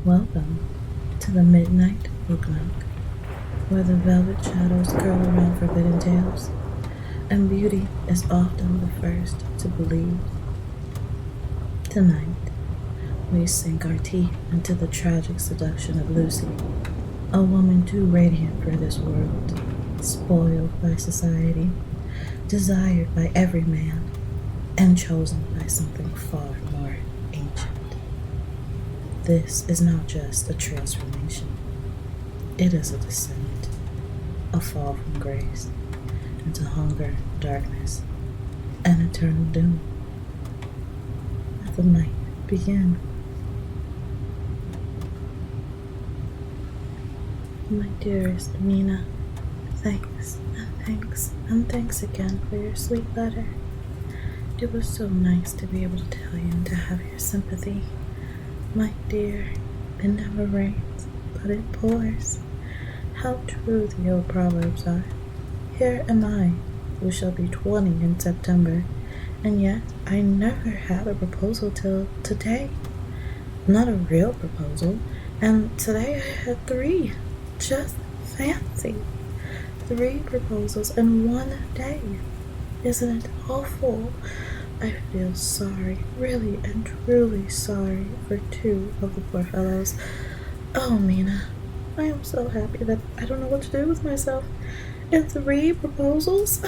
Welcome to the Midnight Book Nook, where the velvet shadows curl around forbidden tales, and beauty is often the first to believe. Tonight, we sink our teeth into the tragic seduction of Lucy, a woman too radiant for this world, spoiled by society, desired by every man, and chosen by something far more ancient. This is not just a transformation. It is a descent, a fall from grace into hunger, darkness, and eternal doom. Let the night begin. My dearest Mina, thanks and thanks again for your sweet letter. It was so nice to be able to tell you and to have your sympathy. My dear, it never rains, but it pours. How true the old proverbs are. Here am I, who shall be 20 in September, and yet I never had a proposal till today. Not a real proposal, and today I had 3. Just fancy. 3 proposals in one day. Isn't it awful? I feel sorry, really and truly sorry for 2 of the poor fellows. Oh, Mina, I am so happy that I don't know what to do with myself. And 3 proposals?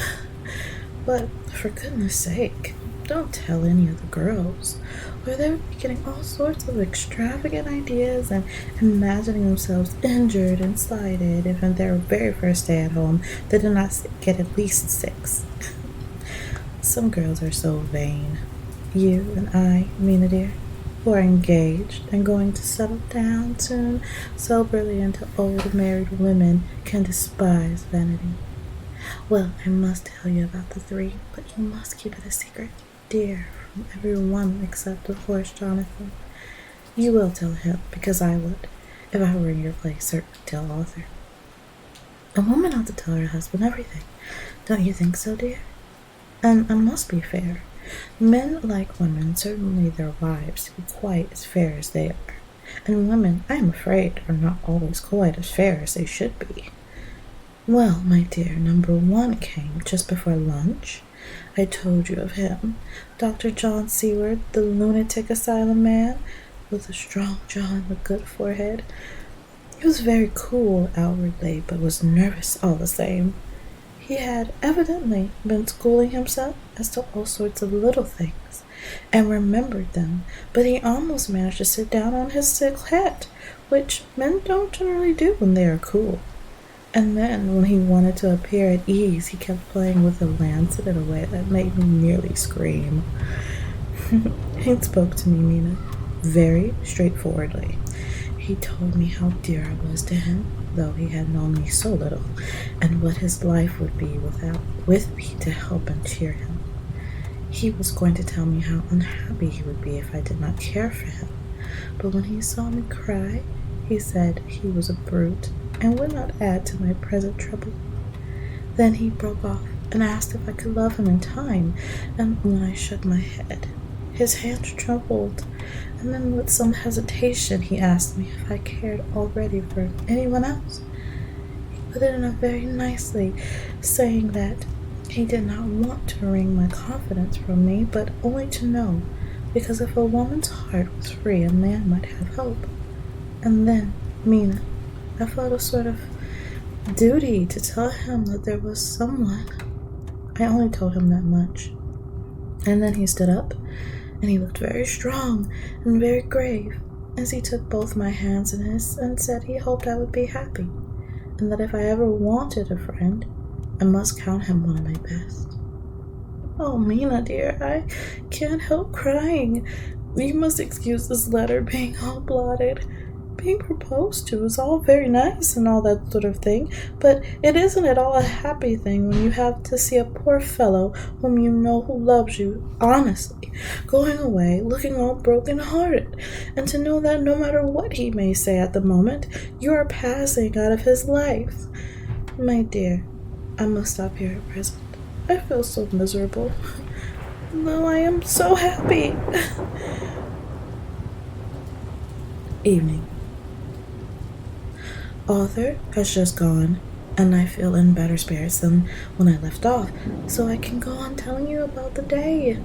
But for goodness sake, don't tell any of the girls, or they would be getting all sorts of extravagant ideas and imagining themselves injured and slighted if on their very first day at home they did not get at least 6. Some girls are so vain. You and I, Mina dear, who are engaged and going to settle down soon, soberly into old married women, can despise vanity. Well, I must tell you about the 3, but you must keep it a secret, dear, from everyone except, of course, Jonathan. You will tell him, because I would, if I were in your place, certainly tell Arthur. A woman ought to tell her husband everything. Don't you think so, dear? And I must be fair. Men like women, certainly their wives, to be quite as fair as they are. And women, I am afraid, are not always quite as fair as they should be. Well, my dear, number 1 came just before lunch. I told you of him. Dr. John Seward, the lunatic asylum man, with a strong jaw and a good forehead. He was very cool outwardly, but was nervous all the same. He had evidently been schooling himself as to all sorts of little things, and remembered them, but he almost managed to sit down on his silk hat, which men don't generally do when they are cool. And then, when he wanted to appear at ease, he kept playing with the lancet in a way that made me nearly scream. He spoke to me, Mina, very straightforwardly. He told me how dear I was to him, though he had known me so little, and what his life would be with me to help and cheer him. He was going to tell me how unhappy he would be if I did not care for him, but when he saw me cry, he said he was a brute and would not add to my present trouble. Then he broke off and asked if I could love him in time, and when I shook my head, his hands trembled, and then with some hesitation he asked me if I cared already for anyone else. He put it in very nicely, saying that he did not want to wring my confidence from me, but only to know, because if a woman's heart was free, a man might have hope. And then, Mina, I felt a sort of duty to tell him that there was someone. I only told him that much. And then he stood up, and he looked very strong and very grave as he took both my hands in his and said he hoped I would be happy, and that if I ever wanted a friend, I must count him one of my best. Oh, Mina dear, I can't help crying. You must excuse this letter being all blotted. Being proposed to is all very nice and all that sort of thing, but it isn't at all a happy thing when you have to see a poor fellow whom you know who loves you honestly going away looking all broken-hearted, and to know that no matter what he may say at the moment, you are passing out of his life. My dear, I must stop here at present. I feel so miserable, though I am so happy. Evening. Arthur has just gone, and I feel in better spirits than when I left off, so I can go on telling you about the day.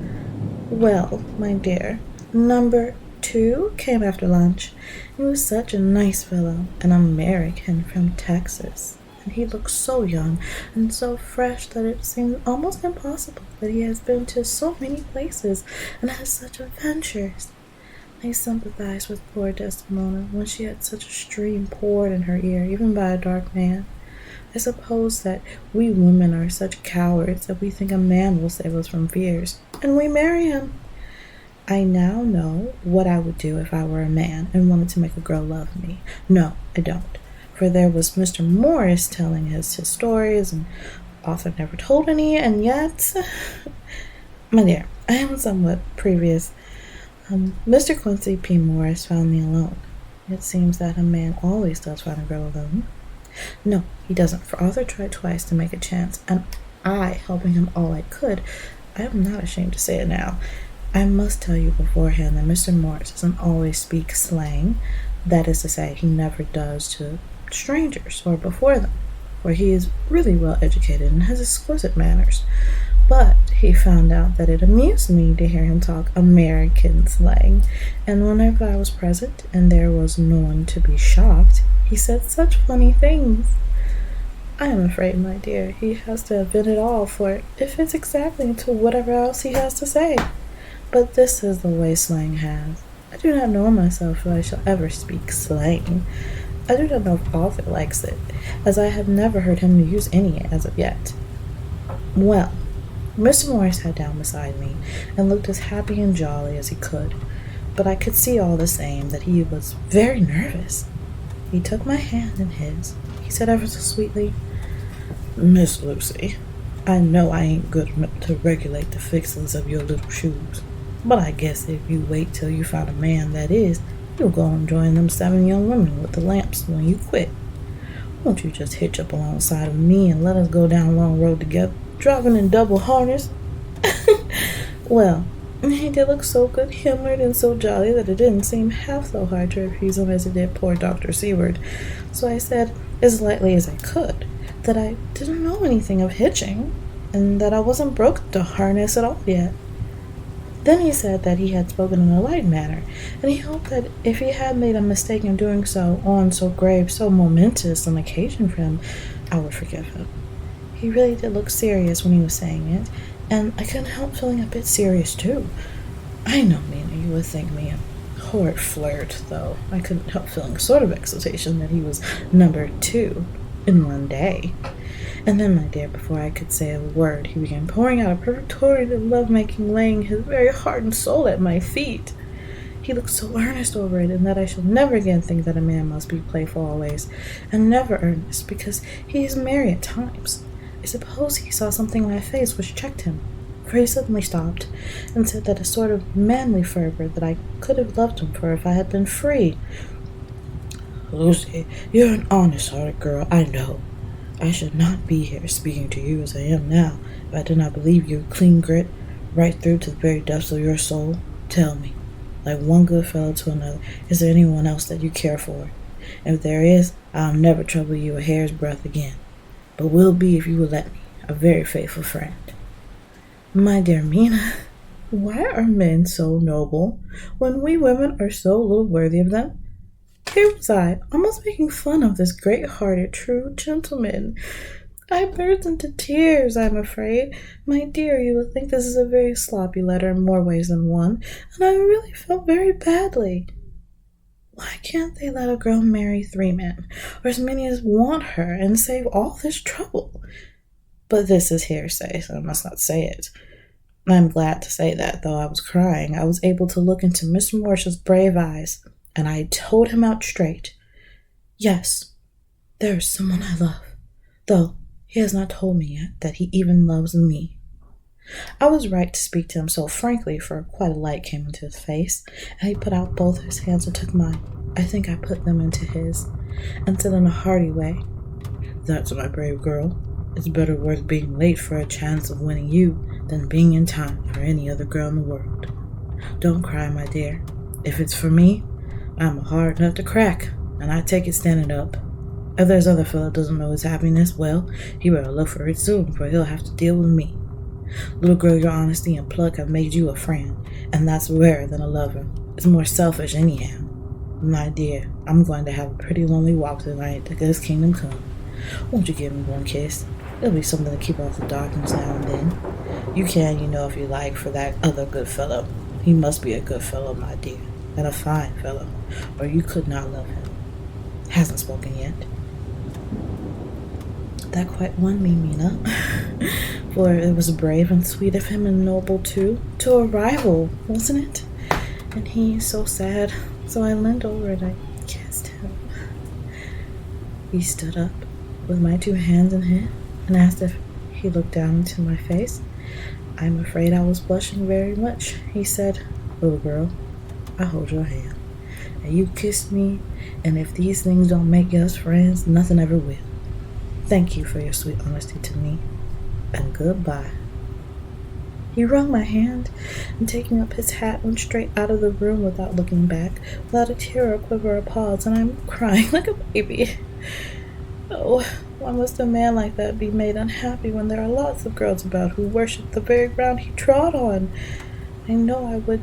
Well, my dear, number 2 came after lunch. He was such a nice fellow, an American from Texas, and he looked so young and so fresh that it seemed almost impossible that he has been to so many places and has such adventures. I sympathized with poor Desdemona when she had such a stream poured in her ear, even by a dark man. I suppose that we women are such cowards that we think a man will save us from fears, and we marry him. I now know what I would do if I were a man and wanted to make a girl love me. No, I don't. For there was Mr. Morris telling his stories, and Arthur never told any, and yet... My dear, I am somewhat previous. Mr. Quincy P. Morris found me alone. It seems that a man always does find a girl alone. No, he doesn't, for Arthur tried twice to make a chance, and I, helping him all I could, I am not ashamed to say it now. I must tell you beforehand that Mr. Morris doesn't always speak slang. That is to say, he never does to strangers or before them, for he is really well educated and has exquisite manners. But he found out that it amused me to hear him talk American slang, and whenever I was present and there was no one to be shocked, he said such funny things. I am afraid, my dear, he has to have been it all, for it fits exactly into whatever else he has to say. But this is the way slang has. I do not know myself if I shall ever speak slang. I do not know if Arthur likes it, as I have never heard him use any as of yet. Well, Mr. Morris sat down beside me and looked as happy and jolly as he could, but I could see all the same that he was very nervous. He took my hand in his. He said ever so sweetly, "Miss Lucy, I know I ain't good to regulate the fixings of your little shoes, but I guess if you wait till you find a man that is, you'll go and join them 7 young women with the lamps when you quit. Won't you just hitch up alongside of me and let us go down a long road together, driving in double harness?" Well, he did look so good-humored and so jolly that it didn't seem half so hard to refuse him as it did poor Dr. Seward. So I said, as lightly as I could, that I didn't know anything of hitching, and that I wasn't broke to harness at all yet. Then he said that he had spoken in a light manner, and he hoped that if he had made a mistake in doing so on so grave, so momentous an occasion for him, I would forgive him. He really did look serious when he was saying it, and I couldn't help feeling a bit serious too. I know, Mina, you would think me a horrid flirt, though I couldn't help feeling a sort of exultation that he was number 2 in one day. And then, my dear, before I could say a word, he began pouring out a perfect torrent of love-making, laying his very heart and soul at my feet. He looked so earnest over it, and that I shall never again think that a man must be playful always, and never earnest, because he is merry at times. I suppose he saw something in my face which checked him, for he suddenly stopped, and said that a sort of manly fervor that I could have loved him for if I had been free. "Lucy, you're an honest-hearted girl, I know. I should not be here speaking to you as I am now if I did not believe you clean grit right through to the very depths of your soul. Tell me, like one good fellow to another, is there anyone else that you care for? And if there is, I'll never trouble you a hair's breadth again, but will be, if you will let me, a very faithful friend." My dear Mina, why are men so noble when we women are so little worthy of them? Here was I, almost making fun of this great-hearted, true gentleman. I burst into tears, I'm afraid. My dear, you will think this is a very sloppy letter in more ways than one, and I really felt very badly. Why can't they let a girl marry 3 men, or as many as want her, and save all this trouble? But this is hearsay, so I must not say it. I'm glad to say that, though I was crying, I was able to look into Mr. Morris's brave eyes, and I told him out straight, "Yes, there is someone I love, though he has not told me yet that he even loves me." I was right to speak to him so frankly, for quite a light came into his face, and he put out both his hands and took mine. I think I put them into his, and said in a hearty way, "That's my brave girl. It's better worth being late for a chance of winning you than being in time for any other girl in the world. Don't cry, my dear. If it's for me, I'm a hard nut to crack, and I take it standing up. If there's other fella doesn't know his happiness, well, he better look for it soon, for he'll have to deal with me. Little girl, your honesty and pluck have made you a friend, and that's rarer than a lover. It's more selfish anyhow. My dear, I'm going to have a pretty lonely walk tonight to this kingdom come. Won't you give me one kiss? It'll be something to keep off the darkness now and then. You can, if you like, for that other good fellow. He must be a good fellow, my dear, and a fine fellow, or you could not love him. Hasn't spoken yet. That quite won me, Mina, for it was brave and sweet of him and noble, too, to a rival, wasn't it? And he so sad, so I leaned over and I kissed him. He stood up with my 2 hands in his and asked if he looked down into my face. I'm afraid I was blushing very much. He said, little girl, I hold your hand, and you kissed me, and if these things don't make us friends, nothing ever will. Thank you for your sweet honesty to me, and goodbye. He wrung my hand, and taking up his hat, went straight out of the room without looking back, without a tear or quiver or pause, and I'm crying like a baby. Oh, why must a man like that be made unhappy when there are lots of girls about who worship the very ground he trod on? I know I would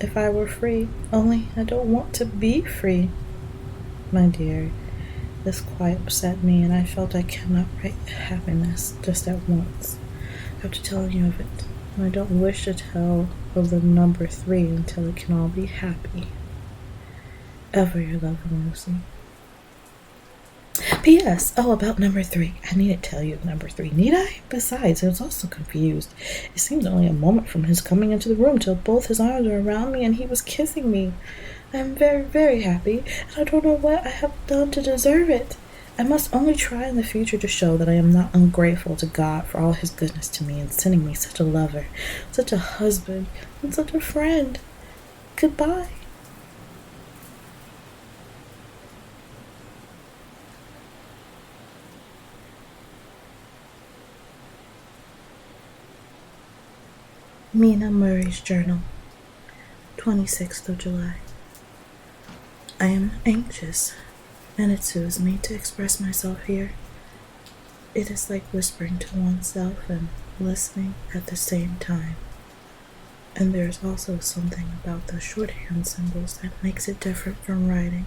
if I were free, only I don't want to be free. My dear, this quite upset me, and I felt I cannot write happiness just at once after telling you of it. And I don't wish to tell of the number 3 until it can all be happy. Ever your loving Lucy. P.S. Oh, about number 3. I need to tell you of number 3, need I? Besides, I was also confused. It seemed only a moment from his coming into the room till both his arms were around me and he was kissing me. I am very, very happy, and I don't know what I have done to deserve it. I must only try in the future to show that I am not ungrateful to God for all his goodness to me in sending me such a lover, such a husband, and such a friend. Goodbye. Mina Murray's Journal, 26th of July. I am anxious, and it soothes me to express myself here. It is like whispering to oneself and listening at the same time. And there is also something about the shorthand symbols that makes it different from writing.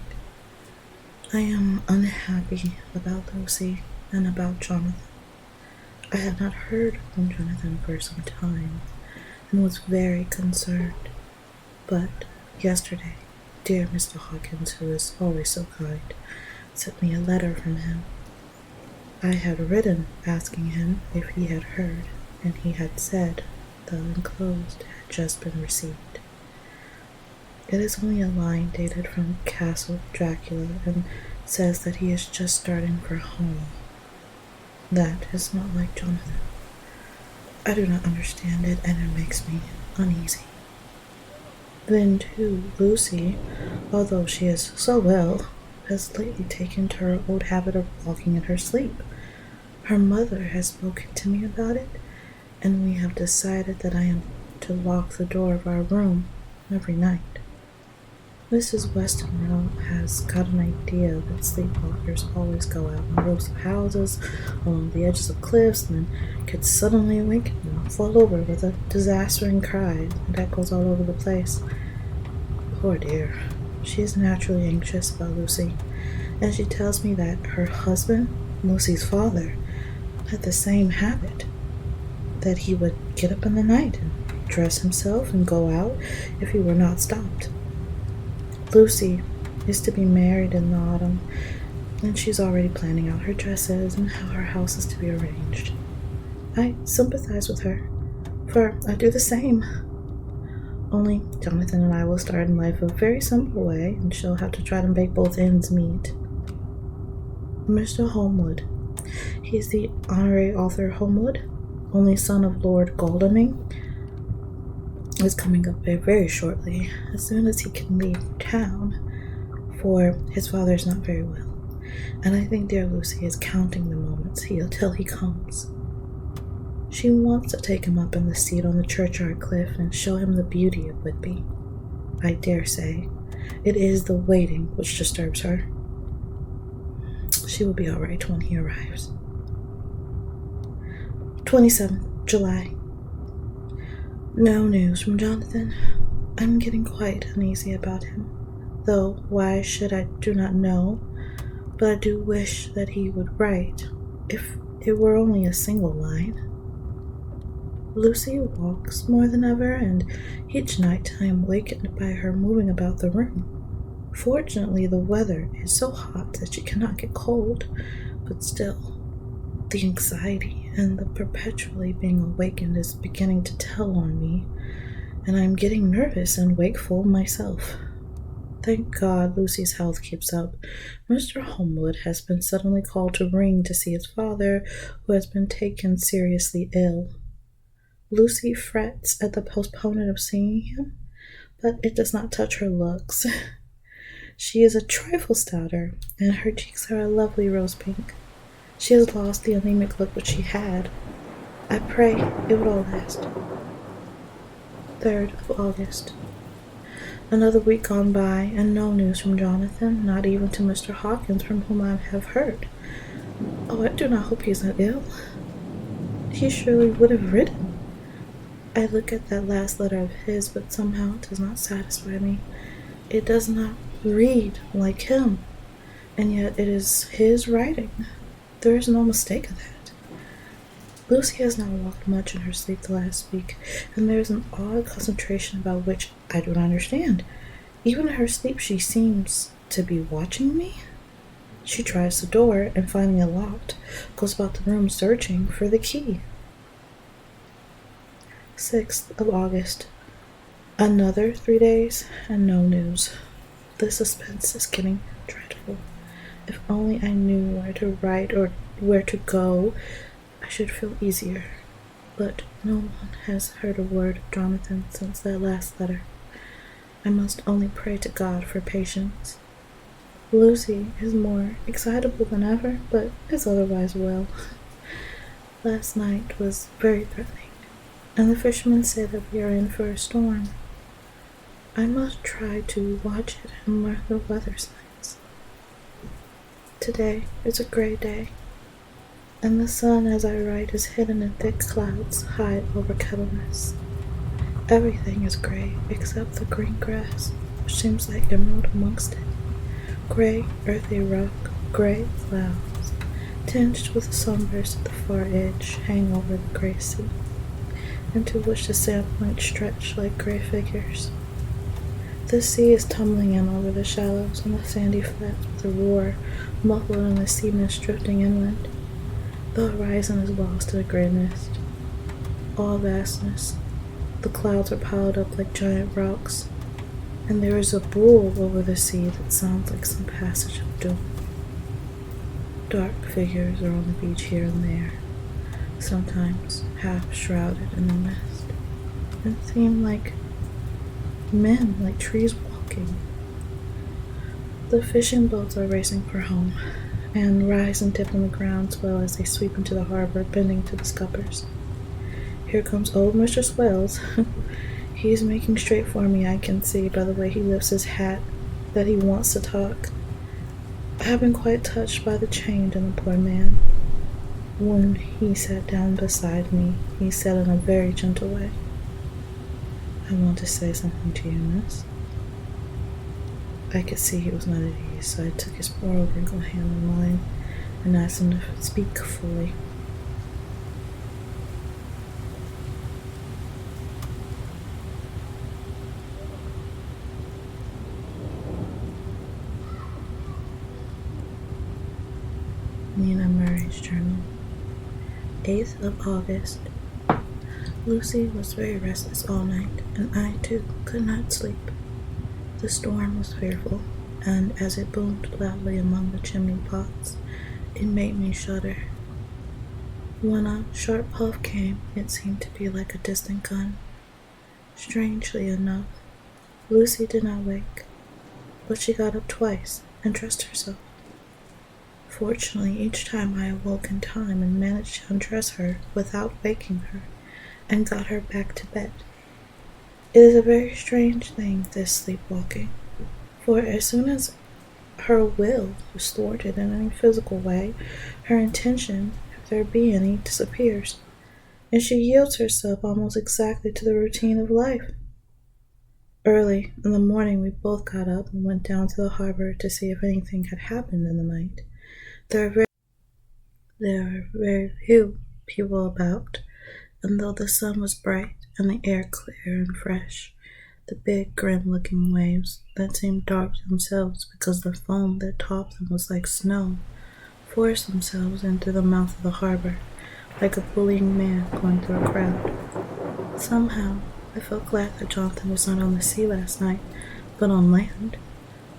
I am unhappy about Lucy and about Jonathan. I had not heard from Jonathan for some time, and was very concerned. But yesterday, dear Mr. Hawkins, who is always so kind, sent me a letter from him. I had written asking him if he had heard, and he had said the enclosed had just been received. It is only a line dated from Castle Dracula and says that he is just starting for home. That is not like Jonathan. I do not understand it, and it makes me uneasy. Then, too, Lucy, although she is so well, has lately taken to her old habit of walking in her sleep. Her mother has spoken to me about it, and we have decided that I am to lock the door of our room every night. Mrs. Westenra has got an idea that sleepwalkers always go out on roofs of houses, along the edges of cliffs, and then get suddenly awakened and fall over with a disastering cry that echoes all over the place. Poor dear, she is naturally anxious about Lucy, and she tells me that her husband, Lucy's father, had the same habit, that he would get up in the night and dress himself and go out if he were not stopped. Lucy is to be married in the autumn, and she's already planning out her dresses and how her house is to be arranged. I sympathize with her, for I do the same. Only Jonathan and I will start in life a very simple way, and she'll have to try to make both ends meet. Mr. Holmwood. He is the honorary author Holmwood, only son of Lord Godalming, is coming up very shortly, as soon as he can leave town, for his father is not very well, and I think dear Lucy is counting the moments till he comes. She wants to take him up in the seat on the churchyard cliff and show him the beauty of Whitby. I dare say it is the waiting which disturbs her. She will be all right when he arrives. 27th July. No news from Jonathan. I'm getting quite uneasy about him, though why should I do not know, but I do wish that he would write, if it were only a single line. Lucy walks more than ever, and each night I am wakened by her moving about the room. Fortunately, the weather is so hot that she cannot get cold, but still, the anxiety and the perpetually being awakened is beginning to tell on me, and I am getting nervous and wakeful myself. Thank God Lucy's health keeps up. Mr. Homewood has been suddenly called to ring to see his father, who has been taken seriously ill. Lucy frets at the postponement of seeing him, but it does not touch her looks. She is a trifle stouter, and her cheeks are a lovely rose pink. She has lost the anemic look which she had. I pray it would all last. 3rd of August. Another week gone by, and no news from Jonathan, not even to Mr. Hawkins, from whom I have heard. Oh, I do not hope he is not ill. He surely would have written. I look at that last letter of his, but somehow it does not satisfy me. It does not read like him, and yet it is his writing. There is no mistake of that. Lucy has not walked much in her sleep the last week, and there is an odd concentration about which I do not understand. Even in her sleep she seems to be watching me. She tries the door, and finding it locked, goes about the room searching for the key. 6th of August. Another 3 days, and no news. The suspense is getting dreadful. If only I knew where to write or where to go, I should feel easier. But no one has heard a word of Jonathan since that last letter. I must only pray to God for patience. Lucy is more excitable than ever, but is otherwise well. Last night was very threatening, and the fishermen say that we are in for a storm. I must try to watch it and learn the weather signs. Today is a gray day, and the sun as I write is hidden in thick clouds high over Kettleness. Everything is gray except the green grass, which seems like emerald amongst it. Gray, earthy rock, gray clouds, tinged with sunburst at the far edge, hang over the gray sea, into which the sand points stretch like gray figures. The sea is tumbling in over the shallows and the sandy flats with a roar, muffled in the sea mist drifting inland. The horizon is lost in a gray mist. All vastness. The clouds are piled up like giant rocks, and there is a bull over the sea that sounds like some passage of doom. Dark figures are on the beach here and there, sometimes half shrouded in the mist, and seem like men, like trees walking. The fishing boats are racing for home, and rise and dip on the ground swell as they sweep into the harbor, bending to the scuppers. Here comes old Mr. Swells. He is making straight for me, I can see by the way he lifts his hat that he wants to talk. I have been quite touched by the change in the poor man. When he sat down beside me, he said in a very gentle way, "I want to say something to you, miss." I could see he was not at ease, so I took his poor old wrinkled hand in mine and asked him to speak fully. Mina Murray's journal. 8th of August. Lucy was very restless all night, and I, too, could not sleep. The storm was fearful, and as it boomed loudly among the chimney pots, it made me shudder. When a sharp puff came, it seemed to be like a distant gun. Strangely enough, Lucy did not wake, but she got up twice and dressed herself. Fortunately, each time I awoke in time and managed to undress her without waking her, and got her back to bed. It is a very strange thing, this sleepwalking, for as soon as her will is thwarted in any physical way, her intention, if there be any, disappears, and she yields herself almost exactly to the routine of life. Early in the morning, we both got up and went down to the harbor to see if anything had happened in the night. There are very few people about, and though the sun was bright and the air clear and fresh, the big, grim-looking waves that seemed dark themselves because the foam that topped them was like snow forced themselves into the mouth of the harbor, like a bullying man going through a crowd. Somehow, I felt glad that Jonathan was not on the sea last night, but on land.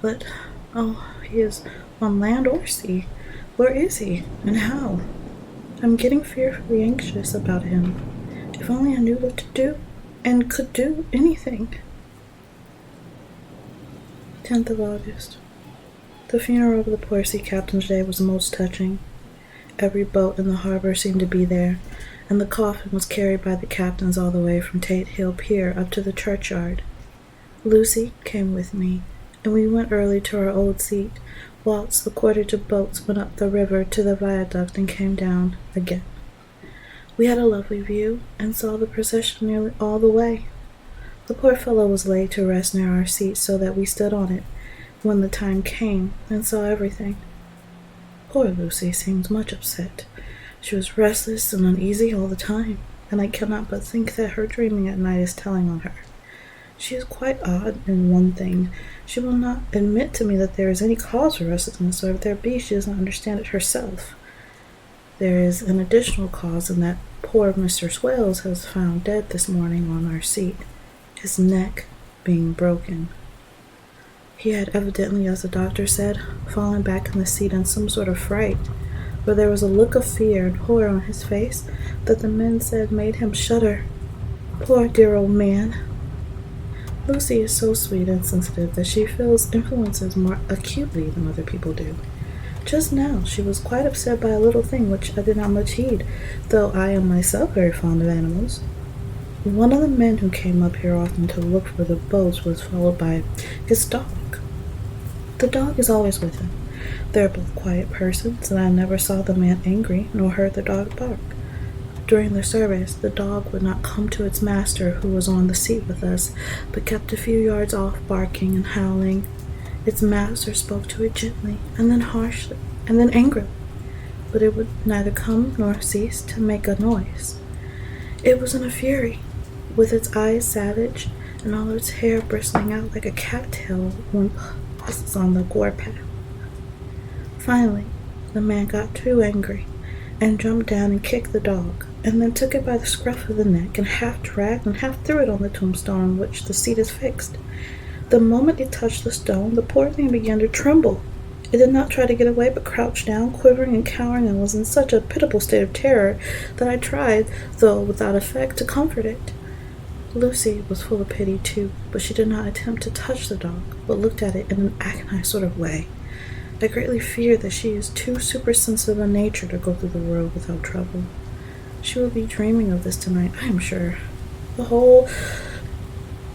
But, oh, he is on land or sea. Where is he, and how? I'm getting fearfully anxious about him. If only I knew what to do, and could do anything. 10th of August. The funeral of the poor sea captain's day was most touching. Every boat in the harbor seemed to be there, and the coffin was carried by the captains all the way from Tate Hill Pier up to the churchyard. Lucy came with me, and we went early to our old seat, whilst the cordage of boats went up the river to the viaduct and came down again. We had a lovely view, and saw the procession nearly all the way. The poor fellow was laid to rest near our seat, so that we stood on it when the time came, and saw everything. Poor Lucy seemed much upset. She was restless and uneasy all the time, and I cannot but think that her dreaming at night is telling on her. She is quite odd in one thing. She will not admit to me that there is any cause for restlessness, or if there be, she does not understand it herself. There is an additional cause in that poor Mr. Swales has found dead this morning on our seat, his neck being broken. He had evidently, as the doctor said, fallen back in the seat in some sort of fright, for there was a look of fear and horror on his face that the men said made him shudder. Poor dear old man! Lucy is so sweet and sensitive that she feels influences more acutely than other people do. Just now she was quite upset by a little thing which I did not much heed, though I am myself very fond of animals. One of the men who came up here often to look for the boats was followed by his dog. The dog is always with him. They are both quiet persons, and I never saw the man angry, nor heard the dog bark. During the service, the dog would not come to its master, who was on the seat with us, but kept a few yards off, barking and howling. Its master spoke to it gently, and then harshly, and then angrily, but it would neither come nor cease to make a noise. It was in a fury, with its eyes savage, and all its hair bristling out like a cattail when it passes on the gore path. Finally, the man got too angry, and jumped down and kicked the dog, and then took it by the scruff of the neck, and half dragged and half threw it on the tombstone on which the seat is fixed. The moment it touched the stone, the poor thing began to tremble. It did not try to get away, but crouched down, quivering and cowering, and was in such a pitiable state of terror that I tried, though without effect, to comfort it. Lucy was full of pity too, but she did not attempt to touch the dog, but looked at it in an agonized sort of way. I greatly fear that she is too supersensitive a nature to go through the world without trouble. She will be dreaming of this tonight, I am sure. The whole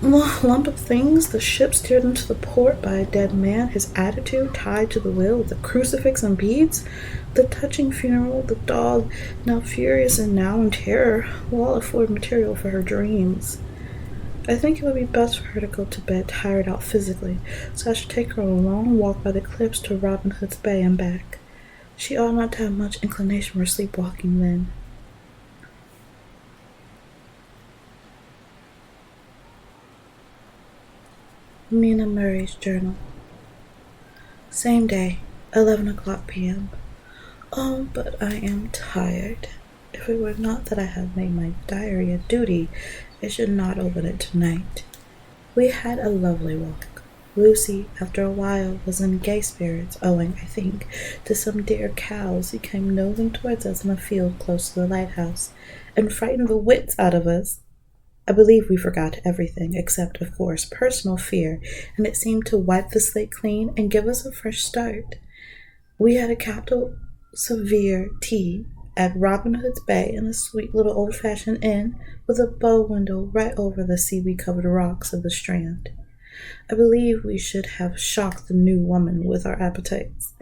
lump of things, the ship steered into the port by a dead man, his attitude tied to the wheel, the crucifix and beads, the touching funeral, the dog, now furious and now in terror, will all afford material for her dreams. I think it would be best for her to go to bed tired out physically, so I should take her on a long walk by the cliffs to Robin Hood's Bay and back. She ought not to have much inclination for sleepwalking then. Mina Murray's journal. Same day, 11 o'clock p.m. Oh, but I am tired. If it were not that I have made my diary a duty, I should not open it tonight. We had a lovely walk. Lucy, after a while, was in gay spirits, owing, I think, to some dear cows who came nosing towards us in a field close to the lighthouse, and frightened the wits out of us. I believe we forgot everything, except, of course, personal fear, and it seemed to wipe the slate clean and give us a fresh start. We had a capital severe tea at Robin Hood's Bay in a sweet little old-fashioned inn with a bow window right over the seaweed-covered rocks of the Strand. I believe we should have shocked the new woman with our appetites.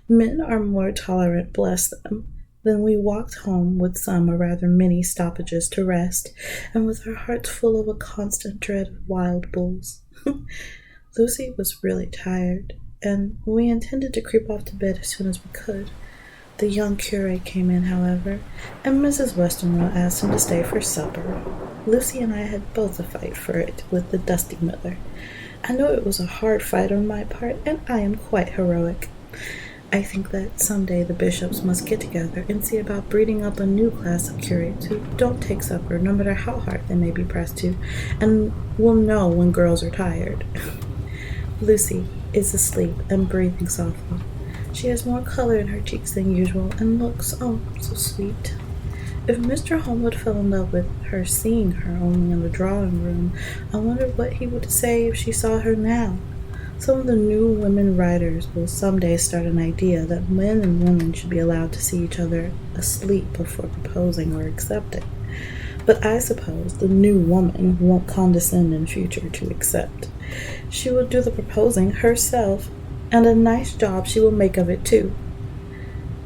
Men are more tolerant, bless them. Then we walked home with some or rather many stoppages to rest, and with our hearts full of a constant dread of wild bulls. Lucy was really tired, and we intended to creep off to bed as soon as we could. The young curate came in, however, and Mrs. Westenra asked him to stay for supper. Lucy and I had both a fight for it with the dusty mother. I know it was a hard fight on my part, and I am quite heroic. I think that someday the bishops must get together and see about breeding up a new class of curates who don't take supper, no matter how hard they may be pressed to, and will know when girls are tired. Lucy is asleep and breathing softly. She has more color in her cheeks than usual and looks, oh, so sweet. If Mr. Homewood fell in love with her seeing her only in the drawing room, I wonder what he would say if she saw her now. Some of the new women writers will someday start an idea that men and women should be allowed to see each other asleep before proposing or accepting. But I suppose the new woman won't condescend in future to accept. She will do the proposing herself, and a nice job she will make of it too.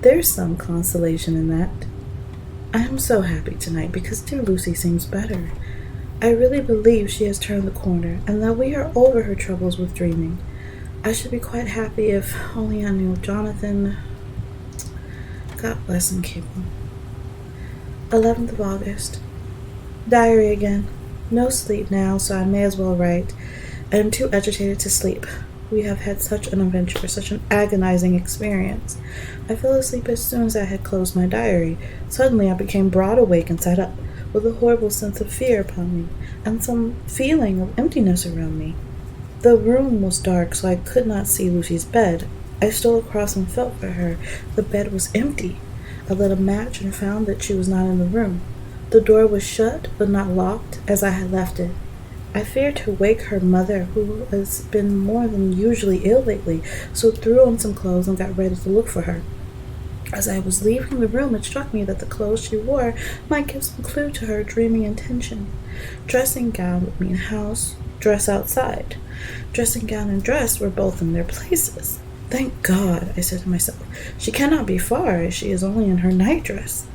There's some consolation in that. I am so happy tonight because dear Lucy seems better. I really believe she has turned the corner, and that we are over her troubles with dreaming. I should be quite happy if only I knew Jonathan. God bless and keep him. 11th of August. Diary again. No sleep now, so I may as well write. I am too agitated to sleep. We have had such an adventure, such an agonizing experience. I fell asleep as soon as I had closed my diary. Suddenly I became broad awake and sat up, with a horrible sense of fear upon me, and some feeling of emptiness around me. The room was dark, so I could not see Lucy's bed. I stole across and felt for her. The bed was empty. I lit a match and found that she was not in the room. The door was shut, but not locked, as I had left it. I feared to wake her mother, who has been more than usually ill lately, so threw on some clothes and got ready to look for her. As I was leaving the room, it struck me that the clothes she wore might give some clue to her dreaming intention. Dressing gown would mean house, dress outside. Dressing gown and dress were both in their places. Thank God, I said to myself. She cannot be far, as she is only in her nightdress.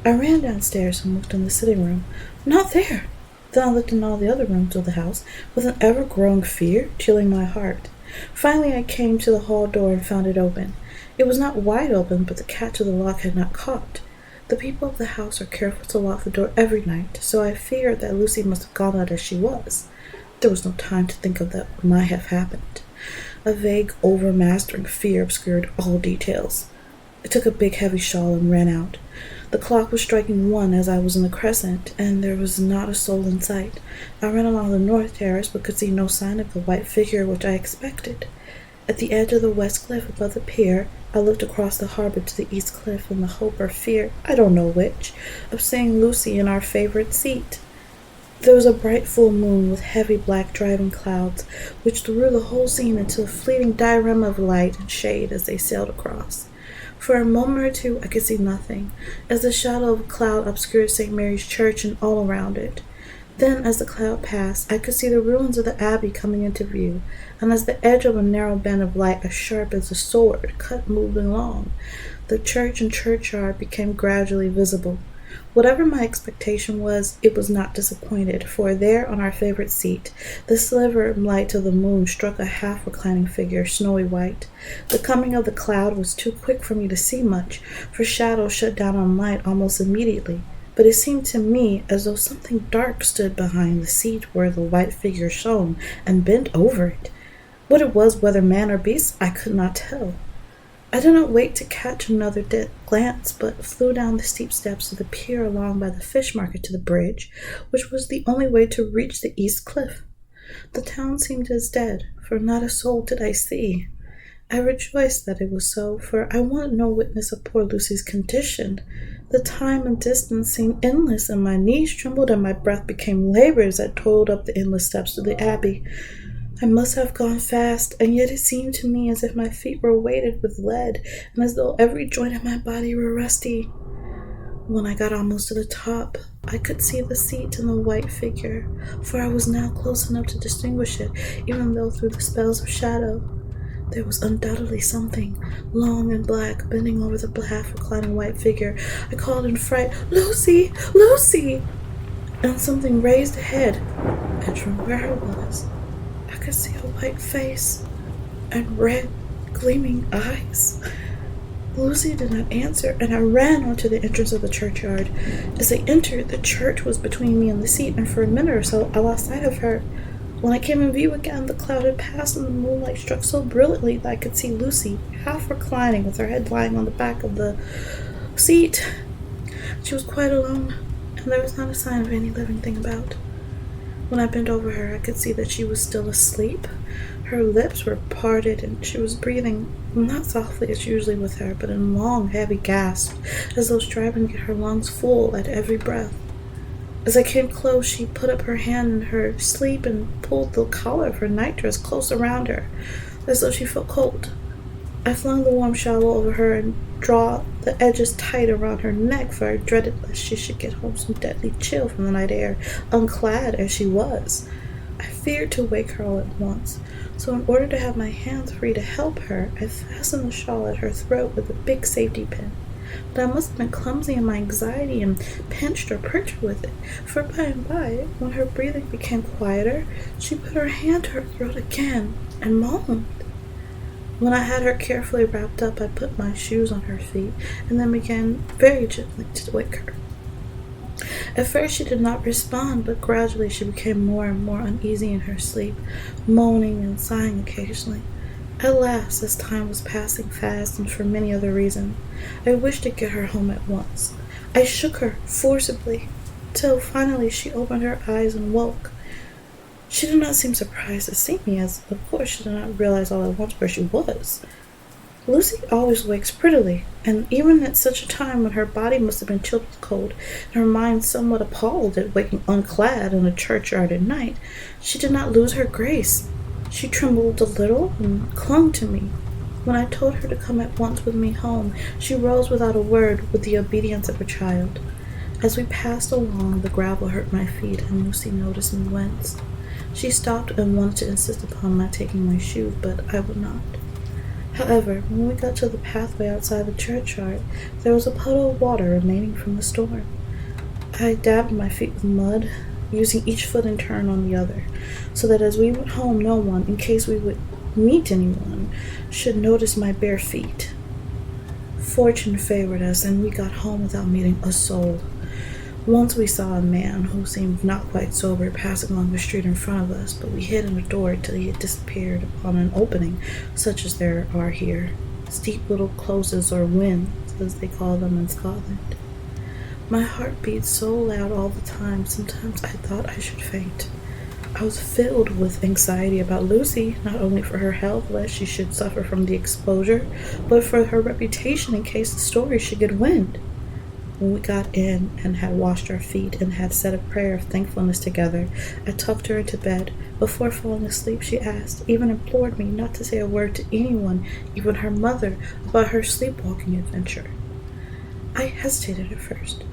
I ran downstairs and looked in the sitting room. Not there! Then I looked in all the other rooms of the house, with an ever-growing fear chilling my heart. Finally I came to the hall door and found it open. It was not wide open, but the catch of the lock had not caught. The people of the house are careful to lock the door every night, so I feared that Lucy must have gone out as she was. There was no time to think of what might have happened. A vague, overmastering fear obscured all details. I took a big, heavy shawl and ran out. The clock was striking 1 as I was in the crescent, and there was not a soul in sight. I ran along the north terrace, but could see no sign of the white figure which I expected. At the edge of the west cliff above the pier, I looked across the harbor to the east cliff in the hope or fear, I don't know which, of seeing Lucy in our favorite seat. There was a bright full moon with heavy black driving clouds, which threw the whole scene into a fleeting diorama of light and shade as they sailed across. For a moment or two I could see nothing, as the shadow of a cloud obscured St. Mary's Church and all around it. Then, as the cloud passed, I could see the ruins of the abbey coming into view, and as the edge of a narrow band of light as sharp as a sword cut moving along, the church and churchyard became gradually visible. Whatever my expectation was, it was not disappointed, for there on our favorite seat, the sliver of light of the moon struck a half-reclining figure, snowy white. The coming of the cloud was too quick for me to see much, for shadow shut down on light almost immediately. But it seemed to me as though something dark stood behind the seat where the white figure shone, and bent over it. What it was, whether man or beast, I could not tell. I did not wait to catch another glance, but flew down the steep steps of the pier along by the fish market to the bridge, which was the only way to reach the east cliff. The town seemed as dead, for not a soul did I see. I rejoiced that it was so, for I wanted no witness of poor Lucy's condition. The time and distance seemed endless, and my knees trembled and my breath became labored as I toiled up the endless steps to the abbey. I must have gone fast, and yet it seemed to me as if my feet were weighted with lead, and as though every joint of my body were rusty. When I got almost to the top, I could see the seat and the white figure, for I was now close enough to distinguish it, even though through the spells of shadow. There was undoubtedly something, long and black, bending over the half-reclining white figure. I called in fright, "Lucy! Lucy!" And something raised a head, and from where I was, I could see a white face and red, gleaming eyes. Lucy did not answer, and I ran onto the entrance of the churchyard. As I entered, the church was between me and the seat, and for a minute or so I lost sight of her. When I came in view again, the cloud had passed, and the moonlight struck so brilliantly that I could see Lucy, half reclining, with her head lying on the back of the seat. She was quite alone, and there was not a sign of any living thing about. When I bent over her, I could see that she was still asleep. Her lips were parted, and she was breathing, not softly as usually with her, but in long, heavy gasps, as though striving to get her lungs full at every breath. As I came close, she put up her hand in her sleep and pulled the collar of her nightdress close around her, as though she felt cold. I flung the warm shawl over her and drew the edges tight around her neck, for I dreaded lest she should get home some deadly chill from the night air, unclad as she was. I feared to wake her all at once, so in order to have my hands free to help her, I fastened the shawl at her throat with a big safety pin. But I must have been clumsy in my anxiety and pinched or pricked her with it, for by and by, when her breathing became quieter, she put her hand to her throat again and moaned. When I had her carefully wrapped up, I put my shoes on her feet and then began very gently to wake her. At first she did not respond, but gradually she became more and more uneasy in her sleep, moaning and sighing occasionally. At last, as time was passing fast and for many other reasons, I wished to get her home at once. I shook her forcibly, till finally she opened her eyes and woke. She did not seem surprised to see me, as of course she did not realize all at once where she was. Lucy always wakes prettily, and even at such a time when her body must have been chilled with cold, and her mind somewhat appalled at waking unclad in a churchyard at night, she did not lose her grace. She trembled a little and clung to me. When I told her to come at once with me home, she rose without a word, with the obedience of a child. As we passed along, the gravel hurt my feet, and Lucy noticed me wince. She stopped and wanted to insist upon my taking my shoes, but I would not. However, when we got to the pathway outside the churchyard, there was a puddle of water remaining from the storm. I dabbed my feet with mud, using each foot in turn on the other, so that as we went home no one, in case we would meet anyone, should notice my bare feet. Fortune favored us, and we got home without meeting a soul. Once we saw a man, who seemed not quite sober, passing along the street in front of us, but we hid in a door till he had disappeared upon an opening, such as there are here, steep little closes or wynns, as they call them in Scotland. My heart beat so loud all the time, sometimes I thought I should faint. I was filled with anxiety about Lucy, not only for her health, lest she should suffer from the exposure, but for her reputation in case the story should get wind. When we got in and had washed our feet and had said a prayer of thankfulness together, I tucked her into bed. Before falling asleep, she asked, even implored me not to say a word to anyone, even her mother, about her sleepwalking adventure. I hesitated at first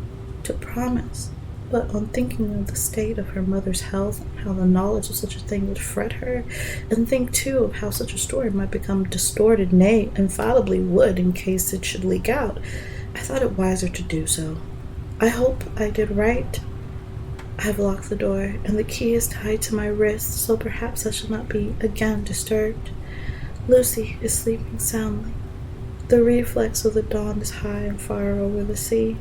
to promise, but on thinking of the state of her mother's health and how the knowledge of such a thing would fret her, and think too of how such a story might become distorted, nay, infallibly would in case it should leak out, I thought it wiser to do so. I hope I did right. I have locked the door, and the key is tied to my wrist, so perhaps I shall not be again disturbed. Lucy is sleeping soundly. The reflex of the dawn is high and far over the sea.